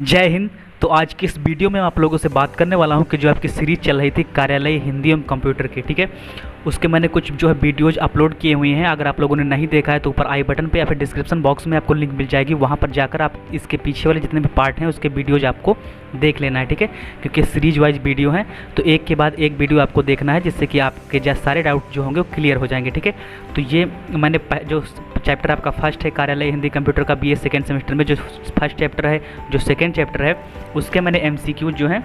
जय हिंद। तो आज की इस वीडियो में मैं आप लोगों से बात करने वाला हूं कि जो आपकी सीरीज़ चल रही थी कार्यालय हिंदी एवं कंप्यूटर की, ठीक है, उसके मैंने कुछ जो है वीडियोज़ अपलोड किए हुए हैं। अगर आप लोगों ने नहीं देखा है तो ऊपर आई बटन पे या फिर डिस्क्रिप्शन बॉक्स में आपको लिंक मिल जाएगी, वहां पर जाकर आप इसके पीछे वाले जितने भी पार्ट हैं उसके वीडियोज़ आपको देख लेना है, ठीक है, क्योंकि सीरीज वाइज वीडियो है तो एक के बाद एक वीडियो आपको देखना है जिससे कि आपके जैसे सारे डाउट जो होंगे वो क्लियर हो जाएंगे, ठीक है। तो ये मैंने जो चैप्टर आपका फर्स्ट है कार्यालय हिंदी कंप्यूटर का बीए सेकेंड सेमेस्टर में जो फर्स्ट चैप्टर है, जो सेकेंड चैप्टर है, उसके मैंने एमसीक्यू जो हैं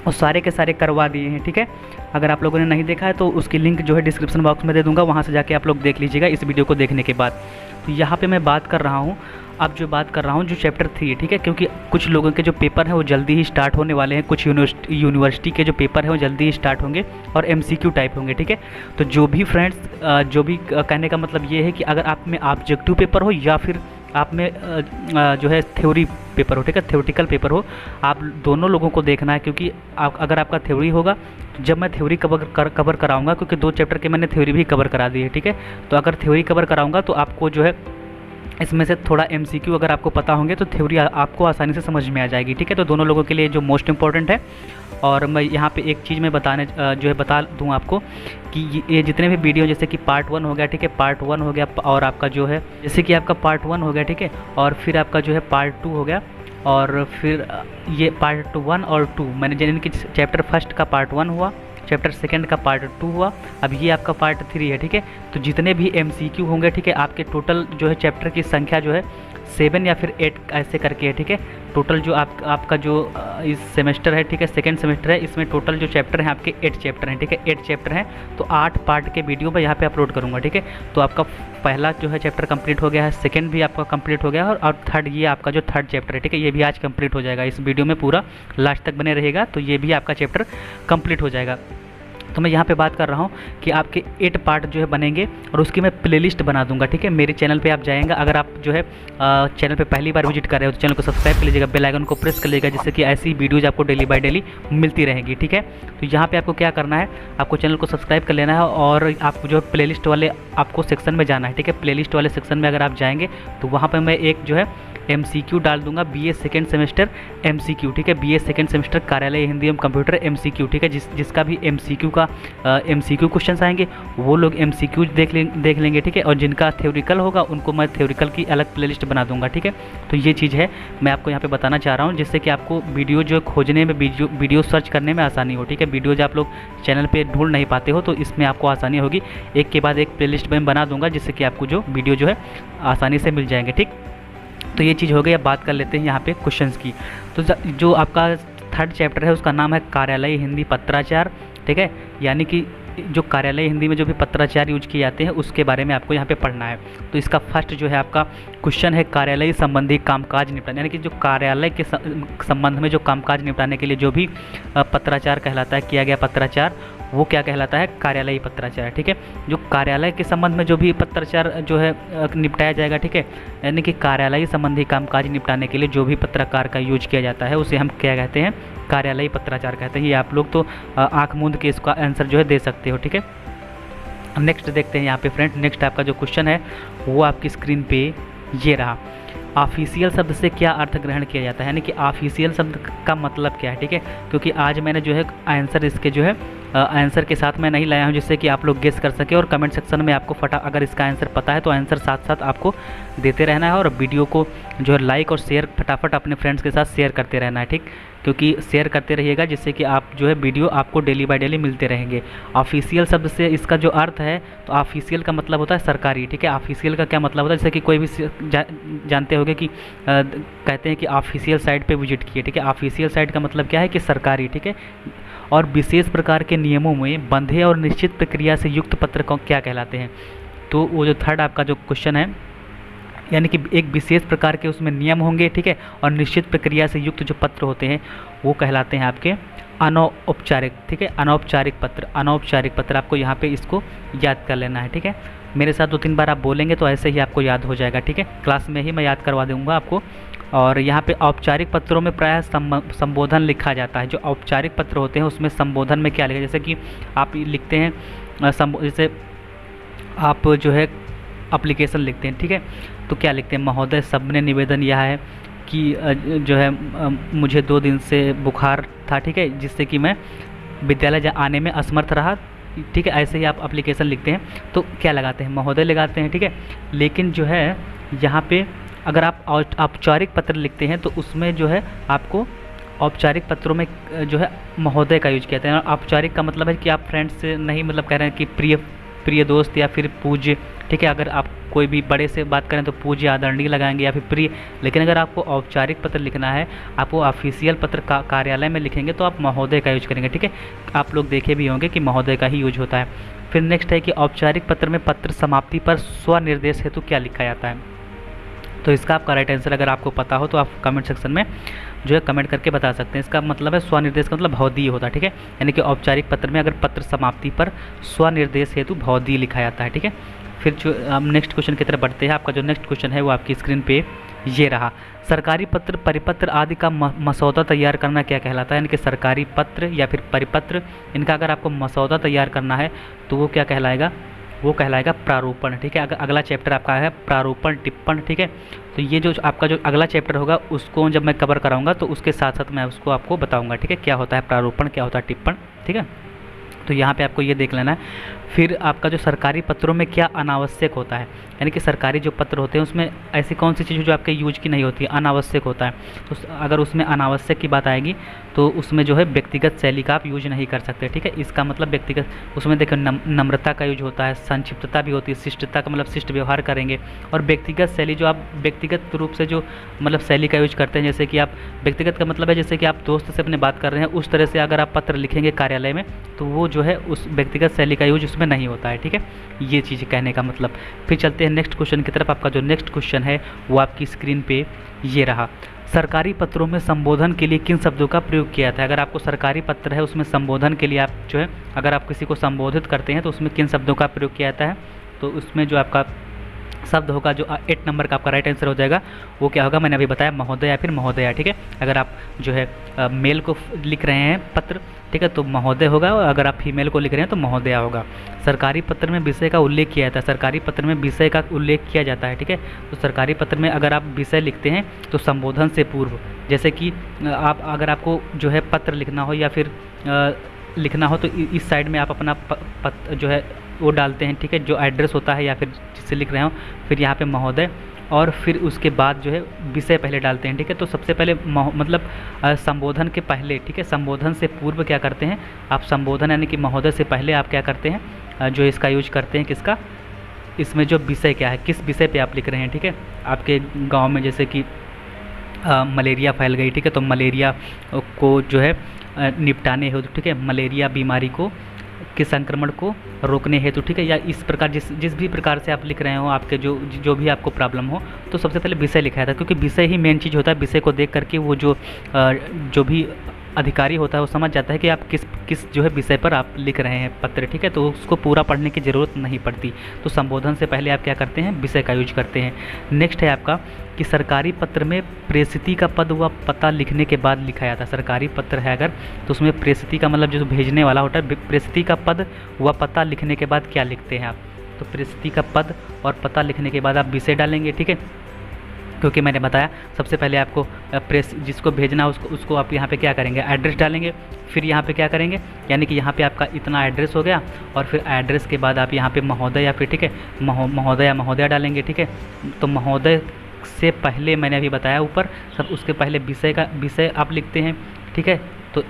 वो सारे के सारे करवा दिए हैं, ठीक है। अगर आप लोगों ने नहीं देखा है तो उसकी लिंक जो है डिस्क्रिप्शन बॉक्स में दे दूंगा, वहाँ से जाके आप लोग देख लीजिएगा इस वीडियो को देखने के बाद। तो यहाँ पे मैं बात कर रहा हूँ, अब जो बात कर रहा हूँ जो चैप्टर 3, ठीक है, क्योंकि कुछ लोगों के जो पेपर हैं वो जल्दी ही स्टार्ट होने वाले हैं, कुछ यूनिवर्सिटी के जो पेपर हैं वो जल्दी ही स्टार्ट होंगे और एमसीक्यू टाइप होंगे, ठीक है। तो जो भी फ्रेंड्स जो भी कहने का मतलब ये है कि अगर आप में ऑब्जेक्टिव पेपर हो या फिर आप में जो है थ्योरी पेपर हो, ठीक है, थ्योरेटिकल पेपर हो, आप दोनों लोगों को देखना है। क्योंकि अगर आपका थ्योरी होगा तो जब मैं थ्योरी कवर कराऊंगा, क्योंकि 2 चैप्टर के मैंने थ्योरी भी कवर करा दी है, ठीक है, तो अगर थ्योरी कवर कराऊंगा तो आपको जो है इसमें से थोड़ा एमसीक्यू अगर आपको पता होंगे तो थ्योरी आपको आसानी से समझ में आ जाएगी, ठीक है। तो दोनों लोगों के लिए जो मोस्ट इंपॉर्टेंट है। और मैं यहाँ पे एक चीज़ मैं बता दूँ आपको कि ये जितने भी वीडियो, जैसे कि पार्ट 1 हो गया, ठीक है, पार्ट 1 हो गया, और आपका जो है जैसे कि आपका पार्ट 1 हो गया, ठीक है, और फिर आपका जो है पार्ट 2 हो गया, और फिर ये पार्ट 1 और 2 मैंने जिन कि चैप्टर फर्स्ट का पार्ट 1 हुआ, चैप्टर सेकंड का पार्ट 2 हुआ, अब ये आपका पार्ट 3 है, ठीक है। तो जितने भी एमसीक्यू होंगे, ठीक है, आपके टोटल जो है चैप्टर की संख्या जो है 7 या फिर 8 ऐसे करके है, ठीक है। टोटल जो आपका जो इस सेमेस्टर है, ठीक है, सेकंड सेमेस्टर है, इसमें टोटल जो चैप्टर हैं आपके 8 चैप्टर हैं, ठीक है, 8 चैप्टर हैं। तो 8 पार्ट के वीडियो मैं यहाँ पे अपलोड करूँगा, ठीक है। तो आपका पहला जो है चैप्टर कंप्लीट हो गया है, सेकंड भी आपका कंप्लीट हो गया है, और थर्ड ये आपका जो थर्ड चैप्टर है, ठीक है, ये भी आज कंप्लीट हो जाएगा। इस वीडियो में पूरा लास्ट तक बने रहेगा तो ये भी आपका चैप्टर कंप्लीट हो जाएगा। तो मैं यहाँ पे बात कर रहा हूँ कि आपके 8 पार्ट जो है बनेंगे और उसकी मैं प्लेलिस्ट बना दूंगा, ठीक है। मेरे चैनल पे आप जाएंगे, अगर आप जो है चैनल पे पहली बार विजिट कर रहे हो तो चैनल को सब्सक्राइब कर लीजिएगा, बेल आइकन को प्रेस कर लीजिएगा, जिससे कि ऐसी वीडियोज़ आपको डेली बाय डेली मिलती रहेंगी, ठीक है। तो यहाँ पर आपको क्या करना है, आपको चैनल को सब्सक्राइब कर लेना है और आप जो है प्लेलिस्ट वाले आपको सेक्शन में जाना है, ठीक है। प्लेलिस्ट वाले सेक्शन में अगर आप जाएंगे तो वहाँ पर मैं एक जो है एमसीक्यू डाल दूंगा, बीए सेकेंड सेमेस्टर एमसीक्यू, ठीक है, बीए सेकेंड सेमेस्टर कार्यालय हिंदी एवं कंप्यूटर एमसीक्यू, ठीक है। जिसका भी एमसीक्यू का एमसीक्यू क्वेश्चंस आएंगे वो लोग एमसीक्यू देख लेंगे, ठीक है, और जिनका थ्योरिकल होगा उनको मैं थ्योरिकल की अलग प्लेलिस्ट बना दूंगा, ठीक है। तो ये चीज़ है मैं आपको यहाँ पे बताना चाह रहा हूँ, जिससे कि आपको वीडियो जो खोजने में, वीडियो सर्च करने में आसानी हो, ठीक है। वीडियो जो आप लोग चैनल पर ढूंढ नहीं पाते हो तो इसमें आपको आसानी होगी, एक के बाद एक प्लेलिस्ट मैं बना दूंगा, जिससे कि आपको जो वीडियो जो है आसानी से मिल जाएंगे, ठीक। तो ये चीज़ हो गई। अब बात कर लेते हैं यहाँ पे क्वेश्चंस की। तो जो आपका थर्ड चैप्टर है उसका नाम है कार्यालय हिंदी पत्राचार, ठीक है, यानी कि जो कार्यालय हिंदी में जो भी पत्राचार यूज किए जाते हैं उसके बारे में आपको यहाँ पे पढ़ना है। तो इसका फर्स्ट जो है आपका क्वेश्चन है कार्यालय संबंधी कामकाज निपटाने, यानी कि जो कार्यालय के संबंध में जो कामकाज निपटाने के लिए जो भी पत्राचार कहलाता है, किया गया पत्राचार, वो क्या कहलाता है, कार्यालयी पत्राचार, ठीक है। जो कार्यालय के संबंध में जो भी पत्राचार जो है निपटाया जाएगा, ठीक है, यानी कि कार्यालय संबंधी कामकाज निपटाने के लिए जो भी पत्रकार का यूज किया जाता है उसे हम क्या कहते हैं, कार्यालयी पत्राचार कहते हैं। ये आप लोग तो आँख मूंद के इसका आंसर जो है दे सकते हो, ठीक है। नेक्स्ट देखते हैं यहाँ पे फ्रेंड, नेक्स्ट आपका जो क्वेश्चन है वो आपकी स्क्रीन पे ये रहा। ऑफिशियल शब्द से क्या अर्थ ग्रहण किया जाता है, यानी कि ऑफिशियल शब्द का मतलब क्या है, ठीक है। क्योंकि आज मैंने जो है आंसर इसके जो है आंसर के साथ मैं नहीं लाया हूं, जिससे कि आप लोग गेस कर सके, और कमेंट सेक्शन में आपको अगर इसका आंसर पता है तो आंसर साथ साथ आपको देते रहना है, और वीडियो को जो है लाइक और शेयर फटाफट अपने फ्रेंड्स के साथ शेयर करते रहना है, ठीक, क्योंकि शेयर करते रहिएगा जिससे कि आप जो है वीडियो आपको डेली बाय डेली मिलते रहेंगे। ऑफिशियल शब्द से इसका जो अर्थ है, तो ऑफिशियल का मतलब होता है सरकारी, ठीक है। ऑफिशियल का क्या मतलब होता है, जैसे कि कोई भी जानते होंगे कि कहते हैं कि ऑफिशियल साइट पे विजिट किए, ठीक है। ऑफिशियल साइट का मतलब क्या है कि सरकारी, ठीक है। और विशेष प्रकार के नियमों में बंधे और निश्चित प्रक्रिया से युक्त पत्र को क्या कहलाते हैं। तो वो जो थर्ड आपका जो क्वेश्चन है, यानी कि एक विशेष प्रकार के उसमें नियम होंगे, ठीक है, और निश्चित प्रक्रिया से युक्त जो पत्र होते हैं वो कहलाते हैं आपके अनौपचारिक, ठीक है, अनौपचारिक पत्र। अनौपचारिक पत्र आपको यहाँ पे इसको याद कर लेना है, ठीक है। मेरे साथ 2-3 बार आप बोलेंगे तो ऐसे ही आपको याद हो जाएगा, ठीक है। क्लास में ही मैं याद करवा दूँगा आपको। और यहाँ पे औपचारिक पत्रों में प्रायः संबोधन लिखा जाता है। जो औपचारिक पत्र होते हैं उसमें संबोधन में क्या लिखा, जैसे कि आप लिखते हैं जैसे आप जो है एप्लीकेशन लिखते हैं, ठीक है, तो क्या लिखते हैं, महोदय सबने निवेदन यह है कि जो है मुझे 2 दिन से बुखार था, ठीक है, जिससे कि मैं विद्यालय आने में असमर्थ रहा, ठीक है। ऐसे ही आप एप्लीकेशन लिखते हैं तो क्या लगाते हैं, महोदय लगाते हैं, ठीक है। लेकिन जो है यहाँ पे अगर आप औपचारिक पत्र लिखते हैं तो उसमें जो है आपको औपचारिक पत्रों में जो है महोदय का यूज किया जाता है। औपचारिक का मतलब है कि आप फ्रेंड्स से नहीं मतलब कह रहे हैं कि प्रिय दोस्त या फिर पूज्य, ठीक है। अगर आप कोई भी बड़े से बात करें तो पूज्य आदरणीय लगाएंगे या फिर प्रिय। लेकिन अगर आपको औपचारिक पत्र लिखना है, आप वो ऑफिशियल पत्र कार्यालय में लिखेंगे तो आप महोदय का यूज करेंगे, ठीक है। आप लोग देखे भी होंगे कि महोदय का ही यूज होता है। फिर नेक्स्ट है कि औपचारिक पत्र में पत्र समाप्ति पर स्वनिर्देश हेतु क्या लिखा जाता है। तो इसका आपका राइट आंसर अगर आपको पता हो तो आप कमेंट सेक्शन में जो है कमेंट करके बता सकते हैं। इसका मतलब है स्वनिर्देश का मतलब भवदीय होता है, ठीक है। यानी कि औपचारिक पत्र में अगर पत्र समाप्ति पर स्वनिर्देश हेतु भवदीय लिखा जाता है, ठीक है। फिर जो हम नेक्स्ट क्वेश्चन की तरफ बढ़ते हैं। आपका जो नेक्स्ट क्वेश्चन है वो आपकी स्क्रीन पे ये रहा। सरकारी पत्र, परिपत्र आदि का मसौदा तैयार करना क्या कहलाता है। यानी कि सरकारी पत्र या फिर परिपत्र, इनका अगर आपको मसौदा तैयार करना है तो वो क्या कहलाएगा, वो कहलाएगा प्रारूपण, ठीक है। अगला चैप्टर आपका है प्रारूपण टिप्पण, ठीक है। तो ये जो आपका जो अगला चैप्टर होगा उसको जब मैं कवर कराऊंगा तो उसके साथ साथ मैं उसको आपको बताऊंगा, ठीक है, क्या होता है प्रारूपण, क्या होता है टिप्पण, ठीक है। तो यहाँ पे आपको ये देख लेना है। फिर आपका जो सरकारी पत्रों में क्या अनावश्यक होता है, यानी कि सरकारी जो पत्र होते हैं उसमें ऐसी कौन सी चीज़ जो आपके यूज की नहीं होती है, अनावश्यक होता है। तो अगर उसमें अनावश्यक की बात आएगी तो उसमें जो है व्यक्तिगत शैली का आप यूज नहीं कर सकते, ठीक है। इसका मतलब व्यक्तिगत, उसमें देखो नम्रता का यूज होता है, संक्षिप्तता भी होती है, शिष्टता का मतलब शिष्ट व्यवहार करेंगे। और व्यक्तिगत शैली जो आप व्यक्तिगत रूप से जो मतलब शैली का यूज करते हैं, जैसे कि आप व्यक्तिगत का मतलब है जैसे कि आप दोस्त से अपने बात कर रहे हैं, उस तरह से अगर आप पत्र लिखेंगे कार्यालय में तो वो जो है उस व्यक्तिगत शैली का यूज उसमें नहीं होता है, ठीक है। ये चीज़ कहने का मतलब। फिर चलते हैं नेक्स्ट क्वेश्चन की तरफ। आपका जो नेक्स्ट क्वेश्चन है वो आपकी स्क्रीन पे ये रहा। सरकारी पत्रों में संबोधन के लिए किन शब्दों का प्रयोग किया जाता है। अगर आपको सरकारी पत्र है उसमें संबोधन के लिए आप जो है अगर आप किसी को संबोधित करते हैं तो उसमें किन शब्दों का प्रयोग किया जाता है। तो उसमें जो आपका शब्द होगा जो 8 नंबर का आपका राइट आंसर हो जाएगा वो क्या होगा, मैंने अभी बताया महोदय या फिर महोदया, ठीक है। अगर आप जो है मेल को लिख रहे हैं पत्र, ठीक है, तो महोदय होगा, और अगर आप फीमेल को लिख रहे हैं तो महोदया होगा। सरकारी पत्र में विषय का उल्लेख किया जाता है, सरकारी पत्र में विषय का उल्लेख किया जाता है, ठीक है। तो सरकारी पत्र में अगर आप विषय लिखते हैं तो संबोधन से पूर्व, जैसे कि आप अगर आपको जो है पत्र लिखना हो या फिर लिखना हो तो इस साइड में आप अपना जो है वो डालते हैं, ठीक है, जो एड्रेस होता है या फिर जिससे लिख रहे हो, फिर यहाँ पे महोदय, और फिर उसके बाद जो है विषय पहले डालते हैं, ठीक है। तो सबसे पहले मतलब संबोधन के पहले, ठीक है, संबोधन से पूर्व क्या करते हैं आप, संबोधन यानी कि महोदय से पहले आप क्या करते हैं जो इसका यूज करते हैं, किसका, इसमें जो विषय क्या है, किस विषय पे आप लिख रहे हैं, ठीक है। आपके गांव में जैसे कि मलेरिया फैल गई, ठीक है, तो मलेरिया को जो है निपटाने हेतु, ठीक है, मलेरिया बीमारी को के संक्रमण को रोकने हेतु, ठीक है, या इस प्रकार जिस भी प्रकार से आप लिख रहे हो, आपके जो भी आपको प्रॉब्लम हो, तो सबसे पहले विषय लिखा था, क्योंकि विषय ही मेन चीज़ होता है। विषय को देख करके वो जो भी अधिकारी होता है वो समझ जाता है कि आप किस जो है विषय पर आप लिख रहे हैं पत्र, ठीक है, तो उसको पूरा पढ़ने की ज़रूरत नहीं पड़ती। तो संबोधन से पहले आप क्या करते हैं, विषय का यूज करते हैं। नेक्स्ट है आपका कि सरकारी पत्र में प्रेषिती का पद व पता लिखने के बाद लिखा जाता है। सरकारी पत्र है अगर तो उसमें प्रेषिती का मतलब जो भेजने वाला होता है, प्रेषिती का पद व पता लिखने के बाद क्या लिखते हैं आप, तो प्रेषिती का पद और पता लिखने के बाद आप विषय डालेंगे, ठीक है, क्योंकि मैंने बताया सबसे पहले आपको प्रेस जिसको भेजना उसको आप यहाँ पे क्या करेंगे, एड्रेस डालेंगे। फिर यहाँ पे क्या करेंगे, यानी कि यहाँ पे आपका इतना एड्रेस हो गया, और फिर एड्रेस के बाद आप यहाँ पे महोदय या फिर, ठीक है, महोदय या महोदया डालेंगे, ठीक है। तो महोदय से पहले मैंने अभी बताया ऊपर सब, उसके पहले विषय आप लिखते हैं, ठीक है। तो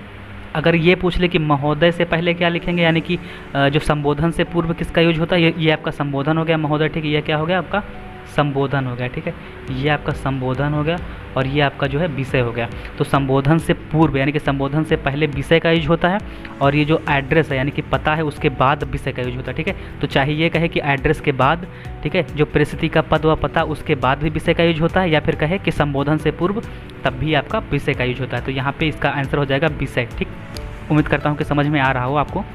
अगर ये पूछ ले कि महोदय से पहले क्या लिखेंगे, यानी कि जो संबोधन से पूर्व किसका यूज होता है, ये आपका संबोधन हो गया महोदय, ठीक है, ये क्या हो गया आपका संबोधन हो गया, ठीक है, ये आपका संबोधन हो गया, और ये आपका जो है विषय हो गया। तो संबोधन से पूर्व यानी कि संबोधन से पहले विषय का यूज होता है, और ये जो एड्रेस है यानी कि पता है उसके बाद विषय का यूज होता है, ठीक है। तो चाहे ये कहे कि एड्रेस के बाद, ठीक है, जो प्रेषिती का पद व पता उसके बाद भी विषय का यूज होता है, या फिर कहे कि संबोधन से पूर्व तब भी आपका विषय का यूज होता है। तो यहाँ पे इसका आंसर हो जाएगा विषय, ठीक। उम्मीद करता हूँ कि समझ में आ रहा हो आपको।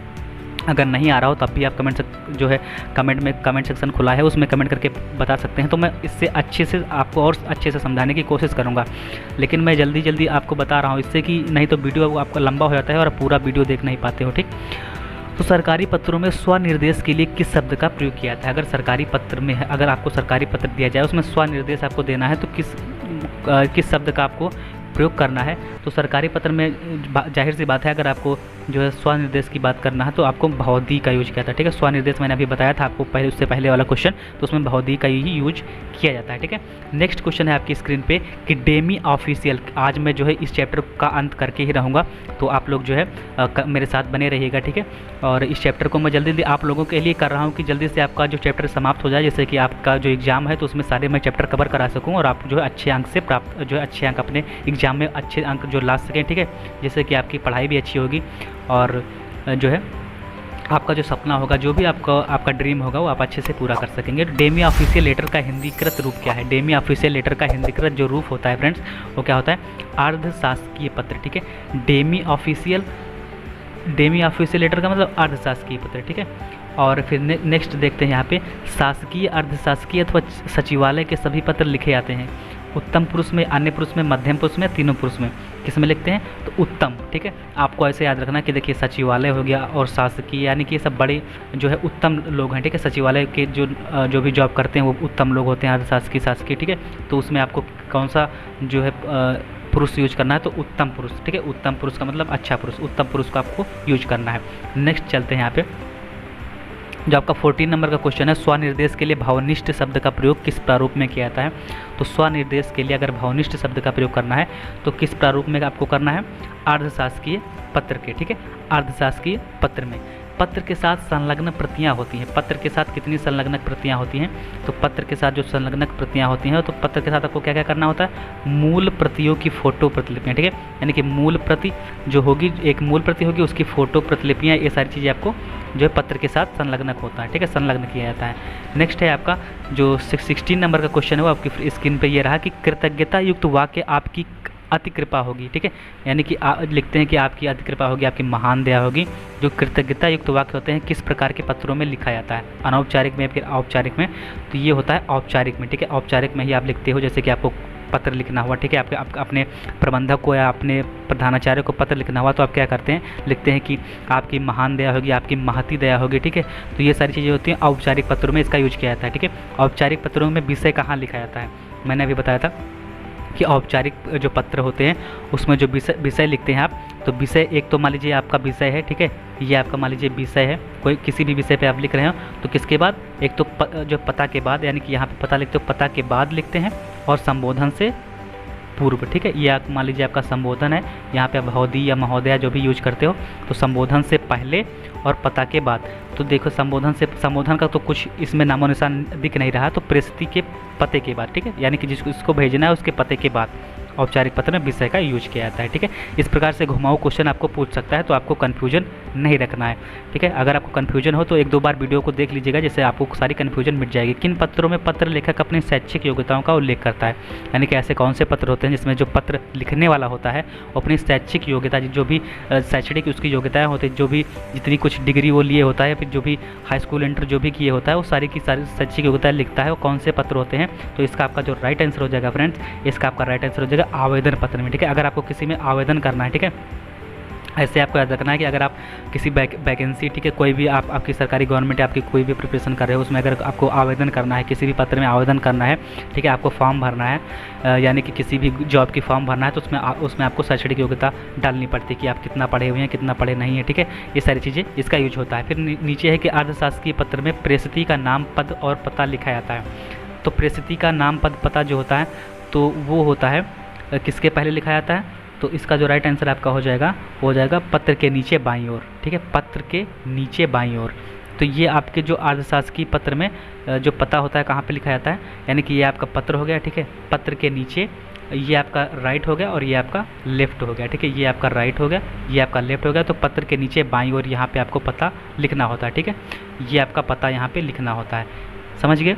अगर नहीं आ रहा हो तब भी आप कमेंट सेक्शन खुला है, उसमें कमेंट करके बता सकते हैं, तो मैं इससे अच्छे से आपको और अच्छे से समझाने की कोशिश करूंगा। लेकिन मैं जल्दी आपको बता रहा हूं इससे कि नहीं तो वीडियो आपका लंबा हो जाता है और पूरा वीडियो देख नहीं पाते हो, ठीक। तो सरकारी पत्रों में स्वनिर्देश के लिए किस शब्द का प्रयोग किया जाता है। अगर सरकारी पत्र में है, अगर आपको सरकारी पत्र दिया जाए उसमें स्वनिर्देश आपको देना है तो किस शब्द का आपको प्रयोग करना है। तो सरकारी पत्र में जाहिर सी बात है, अगर आपको जो है स्वनिर्देश की बात करना है तो आपको बहुधी का यूज किया था, ठीक है। स्वनिर्देश मैंने अभी बताया था आपको पहले, उससे पहले वाला क्वेश्चन, तो उसमें बहुधी का ही यूज किया जाता है, ठीक है। नेक्स्ट क्वेश्चन है आपकी स्क्रीन पे कि डेमी ऑफिशियल। आज मैं जो है इस चैप्टर का अंत करके ही रहूँगा, तो आप लोग जो है मेरे साथ बने रहिएगा, ठीक है। और इस चैप्टर को मैं जल्दी आप लोगों के लिए कर रहा हूँ कि जल्दी से आपका जो चैप्टर समाप्त हो जाए, जैसे कि आपका जो एग्जाम है तो उसमें सारे मैं चैप्टर कवर करा सकूँ और आप जो है अच्छे अंक से प्राप्त, जो है अच्छे अंक अपने एग्जाम में अच्छे अंक जो ला सकें, ठीक है। जिससे कि आपकी पढ़ाई भी अच्छी होगी और जो है आपका जो सपना होगा, जो भी आपका ड्रीम होगा वो आप अच्छे से पूरा कर सकेंगे। डेमी ऑफिशियल लेटर का हिंदीकृत रूप क्या है? डेमी ऑफिशियल लेटर का हिंदीकृत जो रूप होता है फ्रेंड्स, वो क्या होता है? अर्धशासकीय पत्र, ठीक है। डेमी ऑफिशियल लेटर का मतलब अर्धशासकीय पत्र, ठीक है। और फिर नेक्स्ट देखते हैं यहाँ पे, शासकीय, अर्धशासकीय अथवा सचिवालय के सभी पत्र लिखे जाते हैं उत्तम पुरुष में, अन्य पुरुष में, मध्यम पुरुष में, तीनों पुरुष में। किस में लिखते हैं? तो उत्तम, ठीक है। आपको ऐसे याद रखना कि देखिए सचिवालय हो गया और शासकीय, यानी कि ये सब बड़े जो है उत्तम लोग हैं, ठीक है। सचिवालय के जो भी जॉब करते हैं वो उत्तम लोग होते हैं, अर्धशासकीय, शासकीय, ठीक है। तो उसमें आपको कौन सा जो है पुरुष यूज करना है? तो उत्तम पुरुष, ठीक है। उत्तम पुरुष का मतलब अच्छा पुरुष, उत्तम पुरुष को आपको यूज करना है। नेक्स्ट चलते हैं यहाँ पे, जो आपका 14 नंबर का क्वेश्चन है, स्वनिर्देश के लिए भावनिष्ठ शब्द का प्रयोग किस प्रारूप में किया जाता है? तो स्वनिर्देश के लिए अगर भावनिष्ठ शब्द का प्रयोग करना है तो किस प्रारूप में आपको करना है? अर्धशासकीय पत्र के, ठीक है। अर्धशासकीय पत्र में पत्र के साथ संलग्न प्रतियां होती हैं। पत्र के साथ कितनी संलग्नक प्रतियां होती हैं? तो पत्र के साथ जो संलग्नक प्रतियां होती हैं, तो पत्र के साथ आपको क्या क्या करना होता है? मूल प्रतियों की फोटो प्रतिलिपियाँ, ठीक है। यानी कि मूल प्रति जो होगी, एक मूल प्रति होगी, उसकी फोटो प्रतिलिपियाँ, ये सारी चीज़ें आपको जो है पत्र के साथ संलग्नक होता है, ठीक है, संलग्न किया जाता है। नेक्स्ट है आपका जो 16 नंबर का क्वेश्चन है, वो आपकी स्क्रीन पर ये रहा कि कृतज्ञता युक्त वाक्य आपकी अति कृपा होगी, ठीक है। यानी कि लिखते हैं कि आपकी अति कृपा होगी, आपकी महान दया होगी। जो कृतज्ञता युक्त वाक्य होते हैं किस प्रकार के पत्रों में लिखा जाता है? अनौपचारिक में या फिर औपचारिक में? तो ये होता है औपचारिक में, ठीक है। औपचारिक में ही आप लिखते हो, जैसे कि आपको पत्र लिखना हुआ, ठीक है, आपके अपने प्रबंधक को या अपने प्रधानाचार्य को पत्र लिखना हुआ, तो आप क्या करते हैं? लिखते हैं कि आपकी महान दया होगी, आपकी महती दया होगी, ठीक है। तो ये सारी चीज़ें होती हैं औपचारिक पत्रों में, इसका यूज किया जाता है, ठीक है। औपचारिक पत्रों में विषय कहाँ लिखा जाता है? मैंने अभी बताया था कि औपचारिक जो पत्र होते हैं उसमें जो विषय लिखते हैं आप, तो विषय एक तो मान लीजिए आपका विषय है, ठीक है, ये आपका मान लीजिए विषय है, कोई किसी भी विषय पे आप लिख रहे हो, तो किसके बाद? एक तो जो पता के बाद, यानी कि यहाँ पे पता लिखते हो, पता के बाद लिखते हैं, और संबोधन से पूर्व, ठीक है। ये मान लीजिए आपका संबोधन है, यहाँ पे आप महोदय या महोदया जो भी यूज करते हो, तो संबोधन से पहले और पता के बाद। तो देखो संबोधन का तो कुछ इसमें नामो निशान दिख नहीं रहा, तो प्रस्तुति के पते के बाद, ठीक है, यानी कि इसको भेजना है उसके पते के बाद औपचारिक पत्र में विषय का यूज किया जाता है, ठीक है। इस प्रकार से घुमाऊ क्वेश्चन आपको पूछ सकता है, तो आपको कन्फ्यूजन नहीं रखना है, ठीक है। अगर आपको कन्फ्यूजन हो तो एक दो बार वीडियो को देख लीजिएगा, जिससे आपको सारी कन्फ्यूजन मिट जाएगी। किन पत्रों में पत्र लेखक अपनी शैक्षिक योग्यताओं का उल्लेख करता है? यानी कि ऐसे कौन से पत्र होते हैं जिसमें जो पत्र लिखने वाला होता है अपनी शैक्षिक योग्यता, जो भी शैक्षणिक उसकी योग्यताएँ होती है, जो भी जितनी कुछ डिग्री वो लिए होता है, फिर जो भी हाई स्कूल इंटर जो भी किए होता है, वो सारी की सारी शैक्षिक योग्यताएँ लिखता है, वो कौन से पत्र होते हैं? तो इसका आपका जो राइट आंसर हो जाएगा फ्रेंड्स, इसका आपका राइट आंसर हो जाएगा आवेदन पत्र में, ठीक है। अगर आपको किसी में आवेदन करना है, ठीक है, ऐसे आपको याद रखना है कि अगर आप किसी वैकेंसी, ठीक है, कोई भी आपकी सरकारी गवर्नमेंट आपकी कोई भी प्रिपरेशन कर रहे हो, उसमें अगर आपको आवेदन करना है, किसी भी पत्र में आवेदन करना है, ठीक है, आपको फॉर्म भरना है, यानी कि किसी भी जॉब की फॉर्म भरना है, तो उसमें आपको शैक्षणिक योग्यता डालनी पड़ती है कि आप कितना पढ़े हुए हैं, कितना पढ़े नहीं है, ठीक है। ये सारी चीज़ें इसका यूज होता है। फिर नीचे है कि अर्धशासकीय पत्र में प्रेषित का नाम, पद और पता लिखा जाता है। तो प्रेषित का नाम, पद, पता जो होता है, तो वो होता है किसके पहले लिखा जाता है? तो इसका जो राइट आंसर आपका हो जाएगा पत्र के नीचे बाईं ओर, ठीक है, पत्र के नीचे बाईं ओर। तो ये आपके जो अर्धशासकीय पत्र में जो पता होता है कहाँ पे लिखा जाता है? यानी कि ये आपका पत्र हो गया, ठीक है, पत्र के नीचे ये आपका राइट हो गया और ये आपका लेफ़्ट हो गया, ठीक है, ये आपका राइट हो गया, ये आपका लेफ़्ट हो गया। तो पत्र के नीचे बाईं ओर यहाँ पे आपको पता लिखना होता है, ठीक है, ये आपका पता यहाँ पे लिखना होता है, समझ गए?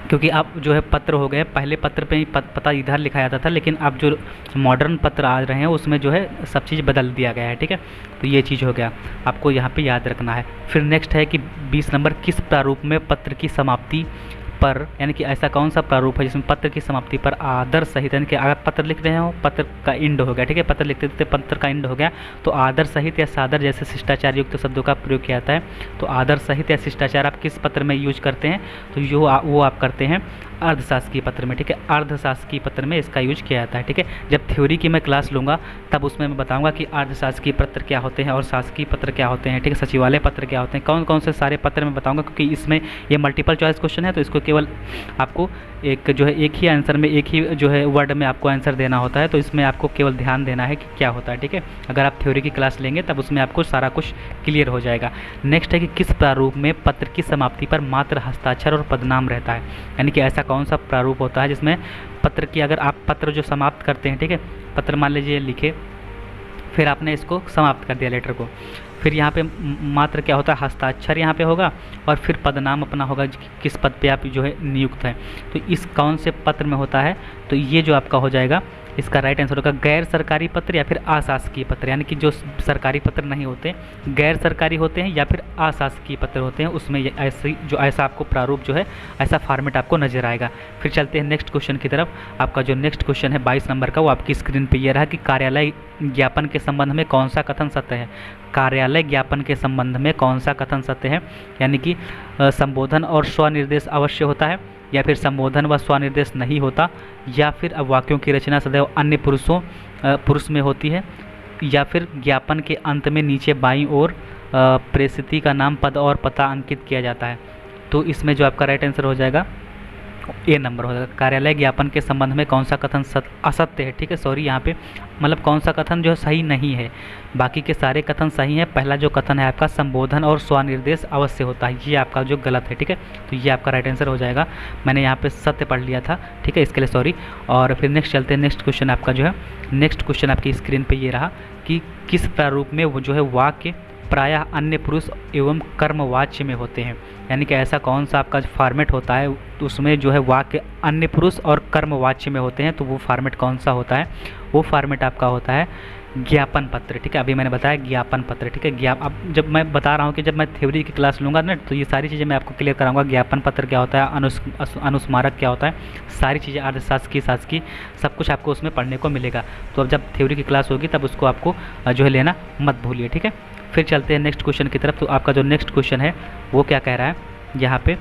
क्योंकि अब जो है पत्र हो गए, पहले पत्र पे ही पता इधर लिखा जाता था, लेकिन अब जो मॉडर्न पत्र आ रहे हैं उसमें जो है सब चीज़ बदल दिया गया है, ठीक है। तो ये चीज़ हो गया, आपको यहाँ पे याद रखना है। फिर नेक्स्ट है कि 20 नंबर, किस प्रारूप में पत्र की समाप्ति पर, यानी कि ऐसा कौन सा प्रारूप है जिसमें पत्र की समाप्ति पर आदर सहित, यानी कि अगर पत्र लिख रहे हो, पत्र का इंड हो गया, ठीक है, पत्र लिखते लिखते पत्र का इंड हो गया, तो आदर सहित या सादर जैसे शिष्टाचार युक्त शब्दों का प्रयोग किया जाता है। तो आदर सहित या शिष्टाचार आप किस पत्र में यूज करते हैं? तो वो आप करते हैं अर्धशासकीय पत्र में, ठीक है, अर्धशासकीय पत्र में इसका यूज किया जाता है, ठीक है। जब थ्योरी की मैं क्लास लूँगा तब उसमें मैं बताऊँगा कि अर्धशासकीय पत्र क्या होते हैं और शासकीय पत्र क्या होते हैं, ठीक है, सचिवालय पत्र क्या होते हैं, कौन कौन से सारे पत्र मैं बताऊँगा, क्योंकि इसमें ये मल्टीपल चॉइस क्वेश्चन है, तो इसको केवल आपको एक जो है एक ही आंसर में एक ही जो है वर्ड में आपको आंसर देना होता है, तो इसमें आपको केवल ध्यान देना है कि क्या होता है, ठीक है। अगर आप थ्योरी की क्लास लेंगे तब उसमें आपको सारा कुछ क्लियर हो जाएगा। नेक्स्ट है कि किस प्रारूप में पत्र की समाप्ति पर मात्र हस्ताक्षर और पदनाम रहता है, यानी कि ऐसा कौन सा प्रारूप होता है जिसमें पत्र की, अगर आप पत्र जो समाप्त करते हैं, ठीक है, पत्र मान लीजिए लिखे, फिर आपने इसको समाप्त कर दिया लेटर को, फिर यहाँ पे मात्र क्या होता है, हस्ताक्षर यहाँ पे होगा और फिर पदनाम अपना होगा किस पद पे आप जो है नियुक्त हैं। तो इस कौन से पत्र में होता है, तो ये जो आपका हो जाएगा, इसका राइट आंसर होगा गैर सरकारी पत्र या फिर अशासकीय पत्र, यानी कि जो सरकारी पत्र नहीं होते, गैर सरकारी होते हैं या फिर अशासकीय पत्र होते हैं, उसमें ऐसी जो ऐसा आपको प्रारूप जो है, ऐसा फॉर्मेट आपको नजर आएगा। फिर चलते हैं नेक्स्ट क्वेश्चन की तरफ। आपका जो नेक्स्ट क्वेश्चन है 22 नंबर का, वो आपकी स्क्रीन पर यह रहा कि कार्यालय ज्ञापन के संबंध में कौन सा कथन सत्य है। कार्यालय ज्ञापन के संबंध में कौन सा कथन सत्य है, यानी कि संबोधन और स्वनिर्देश अवश्य होता है, या फिर संबोधन व स्वनिर्देश नहीं होता, या फिर वाक्यों की रचना सदैव अन्य पुरुष में होती है, या फिर ज्ञापन के अंत में नीचे बाईं ओर प्रेषिती का नाम, पद और पता अंकित किया जाता है। तो इसमें जो आपका राइट आंसर हो जाएगा ए नंबर हो जाएगा। कार्यालय ज्ञापन के संबंध में कौन सा कथन असत्य है, ठीक है, सॉरी यहाँ पे मतलब कौन सा कथन जो है सही नहीं है, बाकी के सारे कथन सही हैं। पहला जो कथन है आपका संबोधन और स्वनिर्देश अवश्य होता है, ये आपका जो गलत है, ठीक है, तो ये आपका राइट आंसर हो जाएगा। मैंने यहाँ पे सत्य पढ़ लिया था, ठीक है, इसके लिए सॉरी। और फिर नेक्स्ट चलते हैं, नेक्स्ट क्वेश्चन आपका जो है, नेक्स्ट क्वेश्चन आपकी स्क्रीन पर ये रहा कि किस प्रारूप में वो जो है वाक्य प्रायः अन्य पुरुष एवं कर्मवाच्य में होते हैं, यानी कि ऐसा कौन सा आपका फॉर्मेट होता है तो उसमें जो है वाक्य अन्य पुरुष और कर्मवाच्य में होते हैं, तो वो फॉर्मेट कौन सा होता है, वो फॉर्मेट आपका होता है ज्ञापन पत्र, ठीक है। अभी मैंने बताया ज्ञापन पत्र, ठीक है। अब जब मैं बता रहा हूँ कि जब मैं थ्योरी की क्लास लूँगा ना, तो ये सारी चीज़ें मैं आपको क्लियर कराऊंगा। ज्ञापन पत्र क्या होता है, अनुस्मारक क्या होता है, सारी चीज़ें अर्धशासकीय शासकीय सब कुछ आपको उसमें पढ़ने को मिलेगा। तो अब जब थ्योरी की क्लास होगी तब उसको आपको जो है लेना मत भूलिए, ठीक है। फिर चलते हैं नेक्स्ट क्वेश्चन की तरफ। तो आपका जो नेक्स्ट क्वेश्चन है वो क्या कह रहा है यहाँ पे,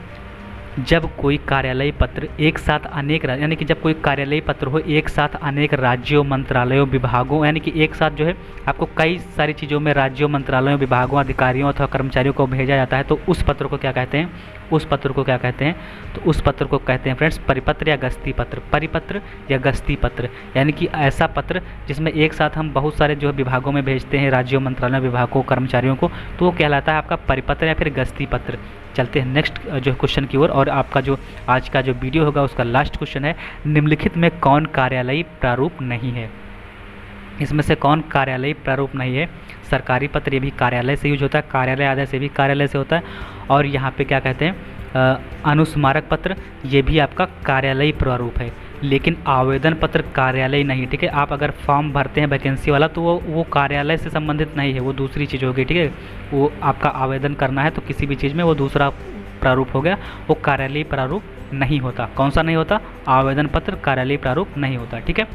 जब कोई कार्यालय पत्र एक साथ अनेक, यानी कि जब कोई कार्यालय पत्र हो एक साथ अनेक राज्यों, मंत्रालयों, विभागों, यानी कि एक साथ जो है आपको कई सारी चीज़ों में राज्यों, मंत्रालयों, विभागों, अधिकारियों अथवा कर्मचारियों को भेजा जाता है, तो उस पत्र को क्या कहते हैं, उस पत्र को क्या कहते हैं, तो उस पत्र को कहते हैं फ्रेंड्स परिपत्र या गस्ती पत्र, परिपत्र या गस्ती पत्र, यानी कि ऐसा पत्र जिसमें एक साथ हम बहुत सारे जो है विभागों में भेजते हैं, राज्यों, मंत्रालयों, विभागों, कर्मचारियों को, तो वो कहलाता है आपका परिपत्र या फिर गस्ती पत्र। चलते हैं नेक्स्ट जो क्वेश्चन की ओर, और आपका जो आज का जो वीडियो होगा उसका लास्ट क्वेश्चन है, निम्नलिखित में कौन कार्यालयी प्रारूप नहीं है। इसमें से कौन कार्यालयी प्रारूप नहीं है। सरकारी पत्र ये भी कार्यालय से यूज होता है, कार्यालय आदेश ये भी कार्यालय से होता है, और यहाँ पे क्या कहते हैं अनुस्मारक पत्र, ये भी आपका कार्यालयी प्रारूप है, लेकिन आवेदन पत्र कार्यालय नहीं, ठीक है। आप अगर फॉर्म भरते हैं वैकेंसी वाला तो वो कार्यालय से संबंधित नहीं है, वो दूसरी चीज़ होगी, ठीक है। वो आपका आवेदन करना है तो किसी भी चीज़ में वो दूसरा प्रारूप हो गया, वो कार्यालयी प्रारूप नहीं होता। कौन सा नहीं होता, आवेदन पत्र कार्यालयी प्रारूप नहीं होता, ठीक है।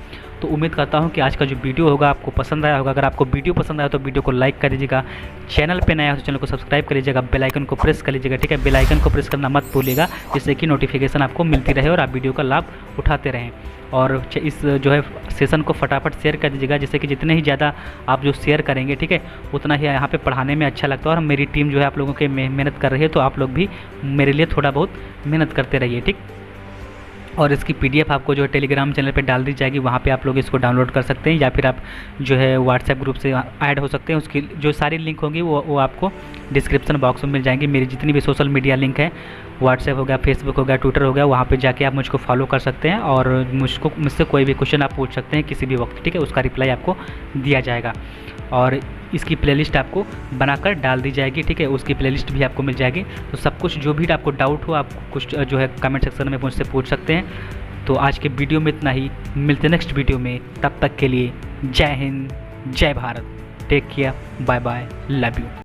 तो उम्मीद करता हूँ कि आज का जो वीडियो होगा आपको पसंद आया होगा। अगर आपको वीडियो पसंद आया तो वीडियो को लाइक कर दीजिएगा, चैनल पे नया हो तो चैनल को सब्सक्राइब कर लीजिएगा, बेल आइकन को प्रेस कर लीजिएगा, ठीक है। बेल आइकन को प्रेस करना मत भूलिएगा, जिससे कि नोटिफिकेशन आपको मिलती रहे और आप वीडियो का लाभ उठाते रहें। और इस जो है सेशन को फटाफट शेयर कर दीजिएगा, जिससे कि जितने ही ज़्यादा आप जो शेयर करेंगे, ठीक है, उतना ही यहाँ पे पढ़ाने में अच्छा लगता है। और मेरी टीम जो है आप लोगों के मेहनत कर रही है, तो आप लोग भी मेरे लिए थोड़ा बहुत मेहनत करते रहिए, ठीक। और इसकी पीडीएफ आपको जो है टेलीग्राम चैनल पे डाल दी जाएगी, वहाँ पे आप लोग इसको डाउनलोड कर सकते हैं, या फिर आप जो है व्हाट्सएप ग्रुप से ऐड हो सकते हैं। उसकी जो सारी लिंक होंगी वो आपको डिस्क्रिप्शन बॉक्स में मिल जाएंगी। मेरी जितनी भी सोशल मीडिया लिंक है, व्हाट्सएप हो गया, फेसबुक हो गया, ट्विटर हो गया, वहाँ पे जाके आप मुझको फॉलो कर सकते हैं, और मुझसे कोई भी क्वेश्चन आप पूछ सकते हैं किसी भी वक्त, ठीक है। उसका रिप्लाई आपको दिया जाएगा, और इसकी प्लेलिस्ट आपको बनाकर डाल दी जाएगी, ठीक है। उसकी प्लेलिस्ट भी आपको मिल जाएगी। तो सब कुछ जो भी आपको डाउट हो आप कुछ जो है कमेंट सेक्शन में मुझसे पूछ सकते हैं। तो आज के वीडियो में इतना ही, मिलते नेक्स्ट वीडियो में, तब तक के लिए जय हिंद, जय Bharat, take care, bye bye, love you.